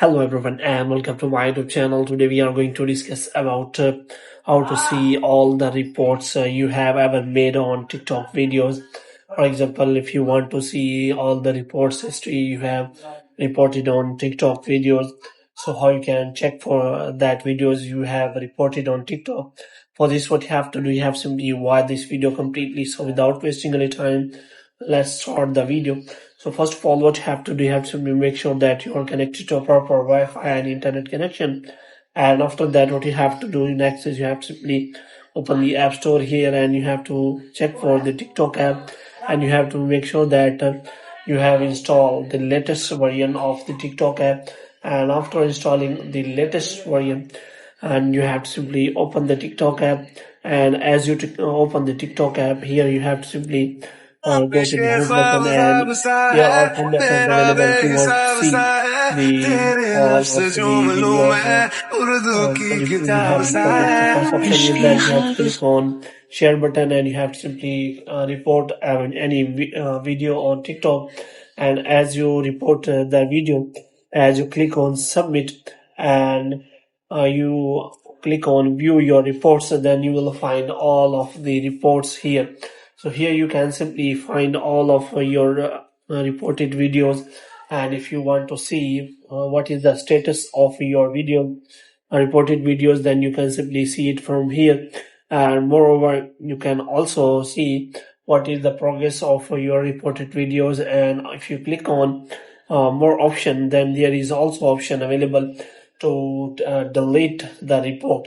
Hello everyone and welcome to my YouTube channel. Today we are going to discuss about how to see all the reports you have ever made on TikTok videos. For example, if you want to see all the reports history you have reported on TikTok videos, so how you can check for that videos you have reported on TikTok. For this, what you have to do, you have simply watch this video completely. So without wasting any time, let's start the video. So first of all, what you have to do, you have to make sure that you are connected to a proper Wi-Fi and internet connection. And after that, what you have to do next is you have to simply open the App Store here and you have to check for the TikTok app and you have to make sure that you have installed the latest version of the TikTok app. And after installing the latest version, and you have to simply open the TikTok app. And as you open the TikTok app, here you have to simply go to the home button, and there are 10 buttons available if you want to see the all of the videos we have recorded. So first option is that you have to click on share button and you have to simply report any video on TikTok. And as you report the video, as you click on submit and you click on view your reports, and then you will find all of the reports here. So here you can simply find all of your reported videos, and if you want to see what is the status of your video reported videos, then you can simply see it from here. And moreover, you can also see what is the progress of your reported videos. And if you click on more option, then there is also option available to delete the report.